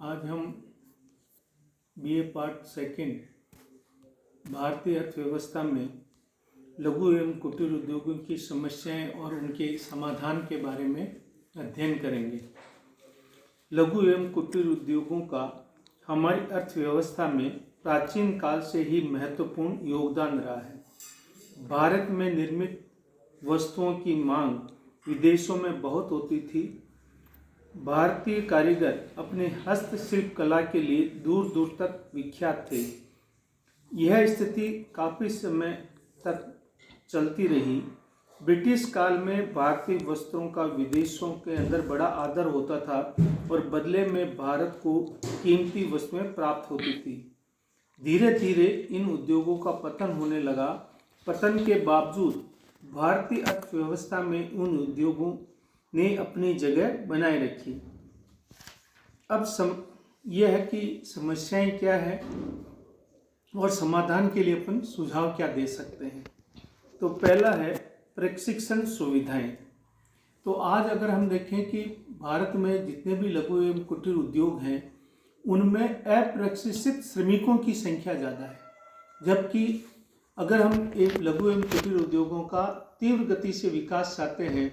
आज हम BA part second भारतीय अर्थव्यवस्था में लघु एवं कुटीर उद्योगों की समस्याएं और उनके समाधान के बारे में अध्ययन करेंगे। लघु एवं कुटीर उद्योगों का हमारी अर्थव्यवस्था में प्राचीन काल से ही महत्वपूर्ण योगदान रहा है। भारत में निर्मित वस्तुओं की मांग विदेशों में बहुत होती थी। भारतीय कारीगर अपने हस्तशिल्प कला के लिए दूर दूर तक विख्यात थे। यह स्थिति काफ़ी समय तक चलती रही। ब्रिटिश काल में भारतीय वस्त्रों का विदेशों के अंदर बड़ा आदर होता था और बदले में भारत को कीमती वस्तुएं प्राप्त होती थी। धीरे धीरे इन उद्योगों का पतन होने लगा। पतन के बावजूद भारतीय अर्थव्यवस्था में उन उद्योगों ने अपनी जगह बनाए रखी। अब यह है कि समस्याएं क्या है और समाधान के लिए अपन सुझाव क्या दे सकते हैं। तो पहला है प्रशिक्षण सुविधाएं। तो आज अगर हम देखें कि भारत में जितने भी लघु एवं कुटीर उद्योग हैं उनमें अप्रशिक्षित श्रमिकों की संख्या ज़्यादा है, जबकि अगर हम एक लघु एवं कुटीर उद्योगों का तीव्र गति से विकास चाहते हैं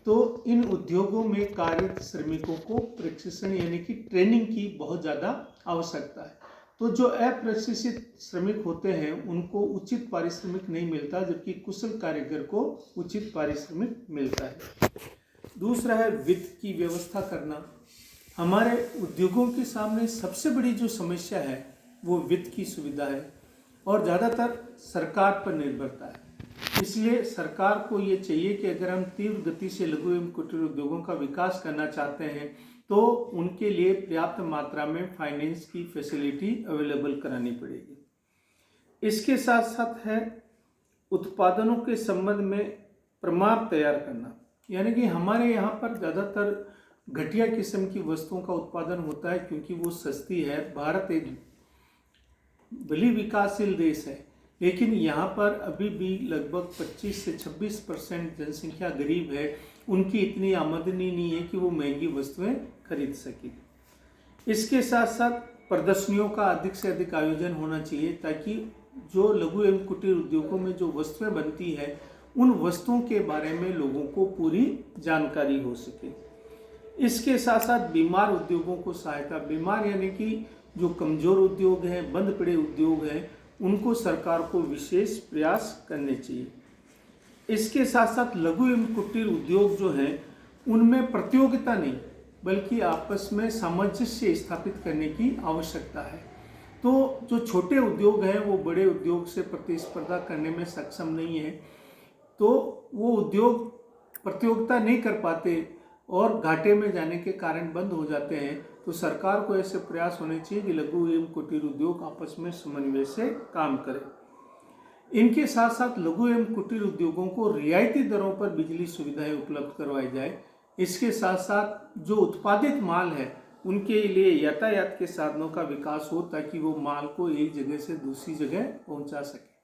तो इन उद्योगों में कार्यरत श्रमिकों को प्रशिक्षण यानी कि ट्रेनिंग की बहुत ज़्यादा आवश्यकता है। तो जो अप्रशिक्षित श्रमिक होते हैं उनको उचित पारिश्रमिक नहीं मिलता, जबकि कुशल कारीगर को उचित पारिश्रमिक मिलता है। दूसरा है वित्त की व्यवस्था करना। हमारे उद्योगों के सामने सबसे बड़ी जो समस्या है वो वित्त की सुविधा है और ज़्यादातर सरकार पर निर्भरता है। इसलिए सरकार को ये चाहिए कि अगर हम तीव्र गति से लघु एवं कुटीर उद्योगों का विकास करना चाहते हैं तो उनके लिए पर्याप्त मात्रा में फाइनेंस की फैसिलिटी अवेलेबल करानी पड़ेगी। इसके साथ साथ है उत्पादनों के संबंध में प्रमाण तैयार करना, यानी कि हमारे यहाँ पर ज़्यादातर घटिया किस्म की वस्तुओं का उत्पादन होता है क्योंकि वो सस्ती है। भारत एक भली विकासशील देश है, लेकिन यहाँ पर अभी भी लगभग 25 से 26% जनसंख्या गरीब है। उनकी इतनी आमदनी नहीं है कि वो महंगी वस्तुएं खरीद सकें। इसके साथ साथ प्रदर्शनियों का अधिक से अधिक आयोजन होना चाहिए ताकि जो लघु एवं कुटीर उद्योगों में जो वस्तुएं बनती है उन वस्तुओं के बारे में लोगों को पूरी जानकारी हो सके। इसके साथ साथ बीमार उद्योगों को सहायता, बीमार यानी कि जो कमज़ोर उद्योग हैं, बंद पड़े उद्योग हैं, उनको सरकार को विशेष प्रयास करने चाहिए। इसके साथ साथ लघु एवं कुटीर उद्योग जो हैं उनमें प्रतियोगिता नहीं बल्कि आपस में सामंजस्य स्थापित करने की आवश्यकता है। तो जो छोटे उद्योग हैं वो बड़े उद्योग से प्रतिस्पर्धा करने में सक्षम नहीं है, तो वो उद्योग प्रतियोगिता नहीं कर पाते और घाटे में जाने के कारण बंद हो जाते हैं। तो सरकार को ऐसे प्रयास होने चाहिए कि लघु एवं कुटीर उद्योग आपस में समन्वय से काम करें। इनके साथ साथ लघु एवं कुटीर उद्योगों को रियायती दरों पर बिजली सुविधाएं उपलब्ध करवाई जाए। इसके साथ साथ जो उत्पादित माल है उनके लिए यातायात के साधनों का विकास हो ताकि वो माल को एक जगह से दूसरी जगह पहुंचा सके।